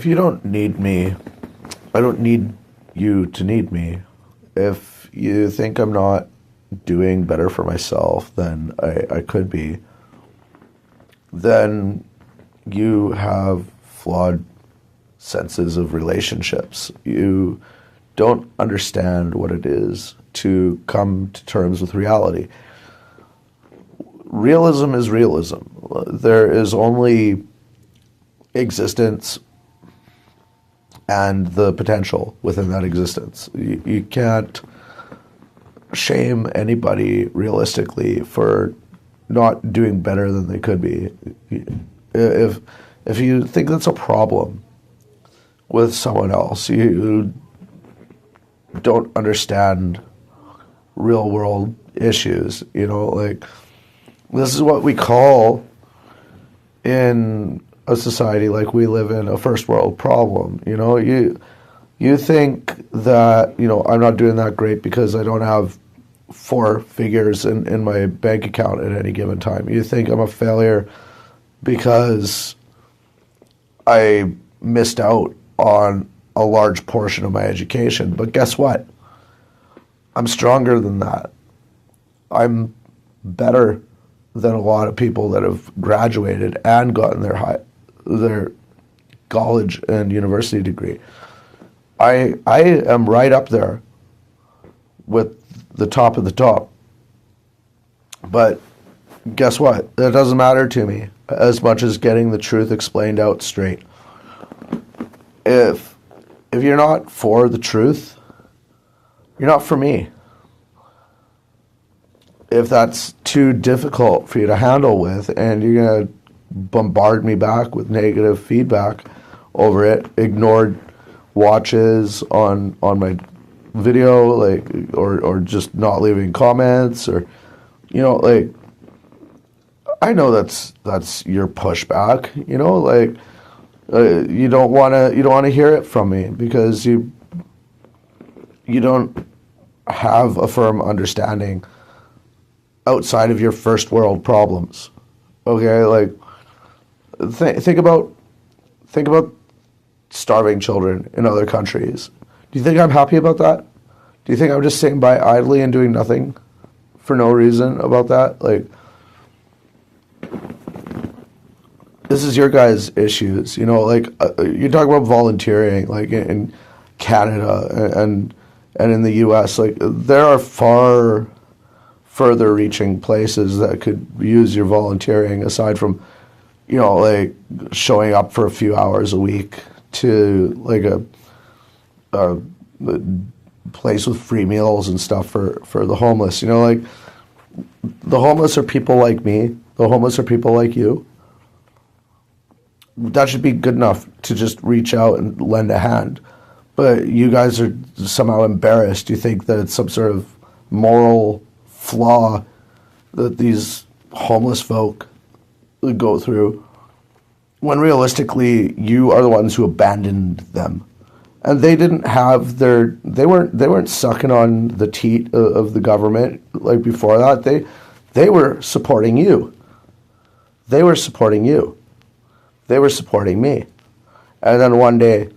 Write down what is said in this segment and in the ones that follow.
If you don't need me, I don't need you to need me. If you think I'm not doing better for myself than I could be, then you have flawed senses of relationships. You don't understand what it is to come to terms with reality. Realism is realism. There is only existence and the potential within that existence. You can't shame anybody realistically for not doing better than they could be. If you think that's a problem with someone else, you don't understand real world issues. Like, this is what we call in a society like we live in a first world problem. You think that, I'm not doing that great because I don't have 4 figures in my bank account at any given time. You think I'm a failure because I missed out on a large portion of my education. But guess what? I'm stronger than that. I'm better than a lot of people that have graduated and gotten their college and university degree. I am right up there with the top of the top. But guess what? That doesn't matter to me as much as getting the truth explained out straight. If you're not for the truth, you're not for me. If that's too difficult for you to handle with and you're going to bombard me back with negative feedback over it, ignored watches on my video, or just not leaving comments, or I know that's your pushback. You don't want to hear it from me because you don't have a firm understanding outside of your first world problems. Okay, think about starving children in other countries. Do you think I'm happy about that? Do you think I'm just sitting by idly and doing nothing for no reason about that? This is your guys' issues. You talk about volunteering, in Canada and in the U.S. There are far further reaching places that could use your volunteering aside from, showing up for a few hours a week to a place with free meals and stuff for the homeless. The homeless are people like me. The homeless are people like you. That should be good enough to just reach out and lend a hand. But you guys are somehow embarrassed. You think that it's some sort of moral flaw that these homeless folk go through, when realistically you are the ones who abandoned them. And they didn't have they weren't sucking on the teat of the government like before that. They were supporting you. They were supporting you. They were supporting me. And then one day,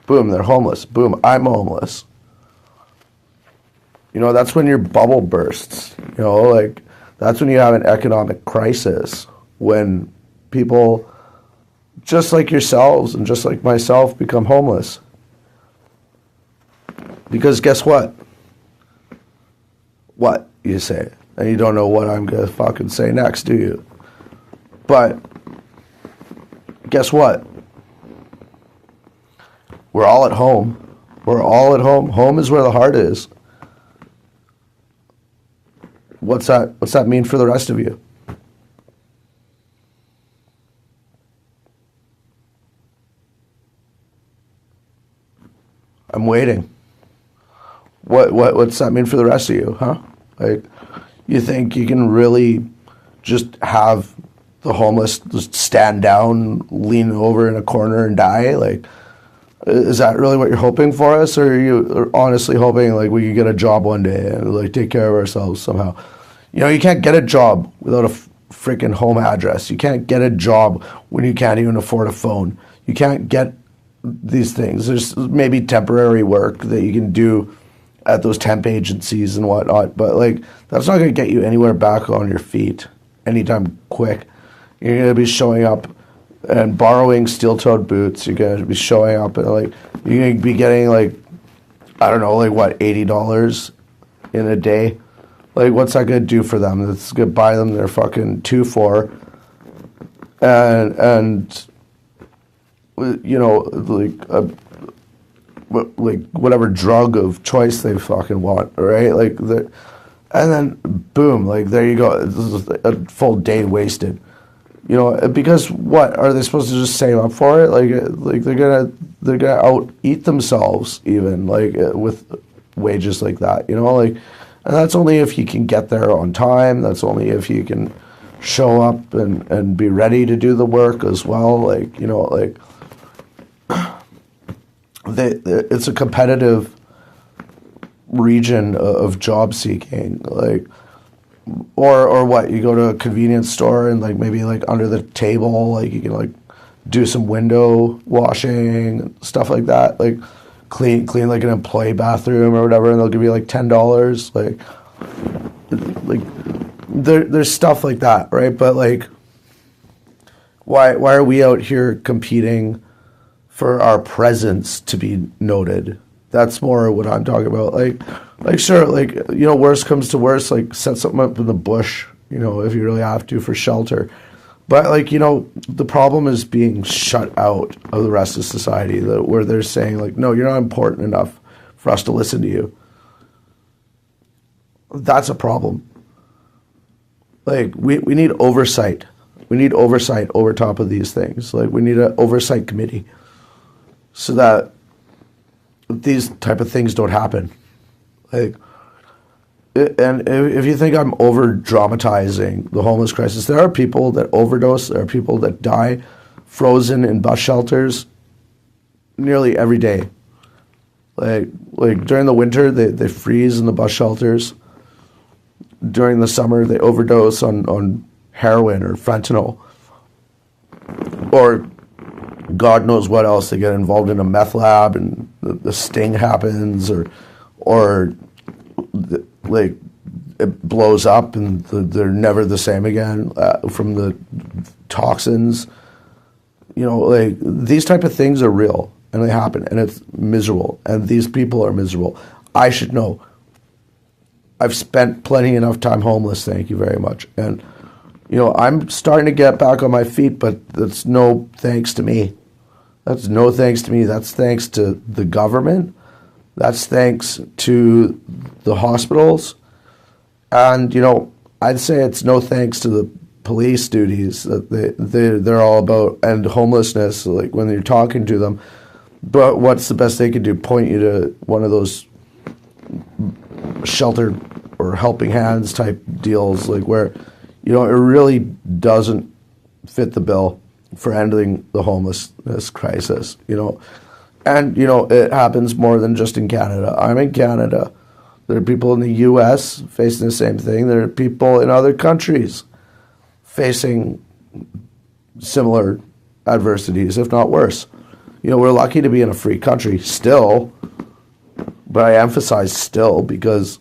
boom, they're homeless. Boom, I'm homeless. That's when your bubble bursts. That's when you have an economic crisis, when people just like yourselves and just like myself become homeless. Because guess what? What, you say? And you don't know what I'm going to fucking say next, do you? But guess what? We're all at home. We're all at home. Home is where the heart is. What's that mean for the rest of you? I'm waiting. What's that mean for the rest of you, huh? You think you can really just have the homeless just stand down, lean over in a corner and die? Is that really what you're hoping for us? Or are you honestly hoping we could get a job one day and take care of ourselves somehow? You can't get a job without a freaking home address. You can't get a job when you can't even afford a phone. You can't get these things. There's maybe temporary work that you can do at those temp agencies and whatnot, but like that's not going to get you anywhere back on your feet anytime quick. You're going to be showing up and borrowing steel-toed boots. You're going to be showing up and like you're going to be getting like, I don't know, like what, $80 in a day. Like, what's that going to do for them? It's going to buy them their fucking 2-4 and you know, like whatever drug of choice they fucking want, right? Like, and then boom, like there you go. This is a full day wasted. You know, because what are they supposed to just save up for it? Like they're gonna out eat themselves even like with wages like that. You know, like, and that's only if you can get there on time. That's only if you can show up and be ready to do the work as well. Like, you know, like it's a competitive region of job seeking, like, or what, you go to a convenience store and like maybe like under the table, like you can like do some window washing, stuff like that, like clean like an employee bathroom or whatever, and they'll give you like $10, like there's stuff like that, right? But like, why are we out here competing for our presence to be noted? That's more what I'm talking about. Like sure, like, you know, worst comes to worst, like set something up in the bush, you know, if you really have to for shelter. But like, you know, the problem is being shut out of the rest of society, where they're saying like, no, you're not important enough for us to listen to you. That's a problem. Like we need oversight. We need oversight over top of these things. Like we need an oversight committee so that these type of things don't happen. Like, and if you think I'm over dramatizing the homeless crisis, there are people that overdose. There are people that die frozen in bus shelters nearly every day. Like during the winter, they freeze in the bus shelters. During the summer, they overdose on heroin or fentanyl, or God knows what else. They get involved in a meth lab and the sting happens, or like it blows up and they're never the same again from the toxins. You know, like these type of things are real and they happen and it's miserable and these people are miserable. I should know. I've spent plenty enough time homeless, thank you very much. And, you know, I'm starting to get back on my feet, but that's no thanks to me. That's no thanks to me. That's thanks to the government. That's thanks to the hospitals. And, you know, I'd say it's no thanks to the police duties that they're all about, and homelessness, like when you're talking to them. But what's the best they can do? Point you to one of those shelter or helping hands type deals, like where, you know, it really doesn't fit the bill for ending the homelessness crisis, you know. And, you know, it happens more than just in Canada. I'm in Canada. There are people in the U.S. facing the same thing. There are people in other countries facing similar adversities, if not worse. You know, we're lucky to be in a free country still, but I emphasize still, because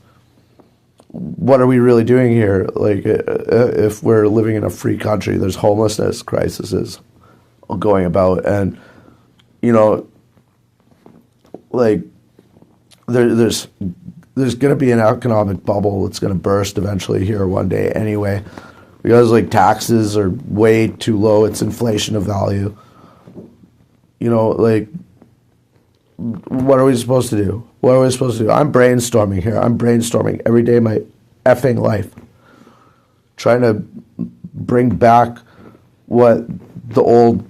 what are we really doing here? Like, if we're living in a free country, there's homelessness crises going about, and, you know, like, there's going to be an economic bubble that's going to burst eventually here one day anyway, because like taxes are way too low. It's inflation of value. You know, like, what are we supposed to do? What are we supposed to do? I'm brainstorming here. I'm brainstorming every day of my effing life, trying to bring back what the old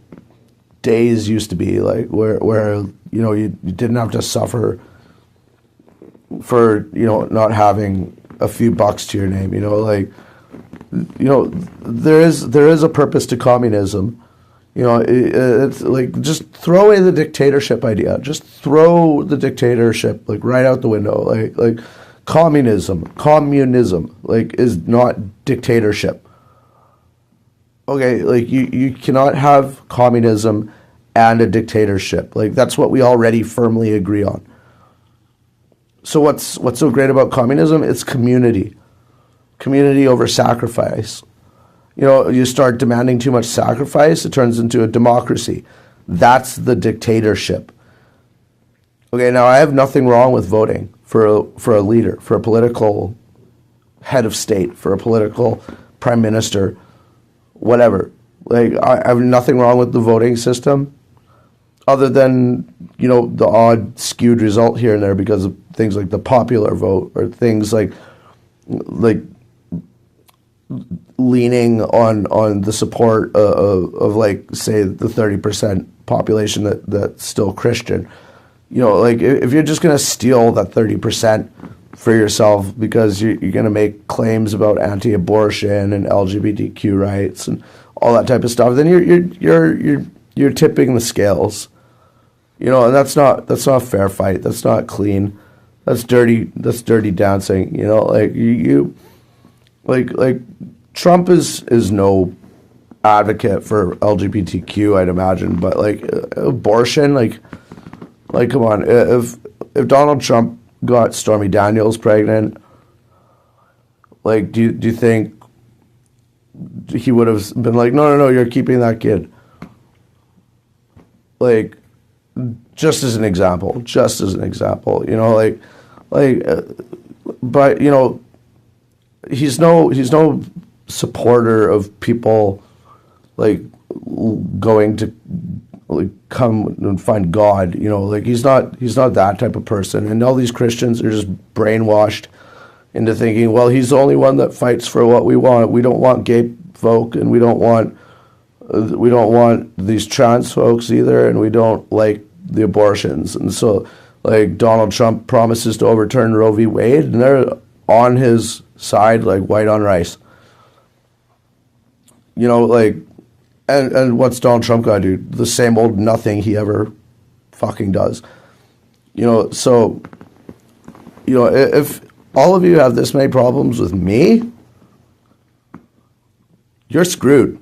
days used to be like, where you know, you didn't have to suffer for, you know, not having a few bucks to your name. You know, like, you know, there is a purpose to communism. You know, it's like, just throw away the dictatorship idea. Just throw the dictatorship like right out the window. Like communism, like, is not dictatorship. Okay, like you cannot have communism and a dictatorship. Like, that's what we already firmly agree on. So what's so great about communism? It's community. Community over sacrifice. You know, you start demanding too much sacrifice, it turns into a democracy. That's the dictatorship. Okay, now I have nothing wrong with voting for a leader, for a political head of state, for a political prime minister, whatever. Like, I have nothing wrong with the voting system, other than, you know, the odd skewed result here and there because of things like the popular vote, or things like leaning on the support of like, say, the 30% population that's still Christian. You know, like, if you're just going to steal that 30% for yourself because you're going to make claims about anti-abortion and LGBTQ rights and all that type of stuff, then you're tipping the scales. You know, and that's not a fair fight. That's not clean. That's dirty dancing. You know, like, you like Trump is no advocate for LGBTQ, I'd imagine, but like, abortion, like come on, if Donald Trump got Stormy Daniels pregnant, like, do you think he would have been like, no, you're keeping that kid? Like, just as an example, you know, like, but, you know, he's no supporter of people like going to like come and find God, you know, like, he's not that type of person. And all these Christians are just brainwashed into thinking, well, he's the only one that fights for what we want. We don't want gay folk, and we don't want these trans folks either, and we don't like the abortions. And so, like, Donald Trump promises to overturn Roe v. Wade, and they're on his side like white on rice. You know, like, and what's Donald Trump got to do? The same old nothing he ever fucking does. You know, so, you know, if all of you have this many problems with me, you're screwed.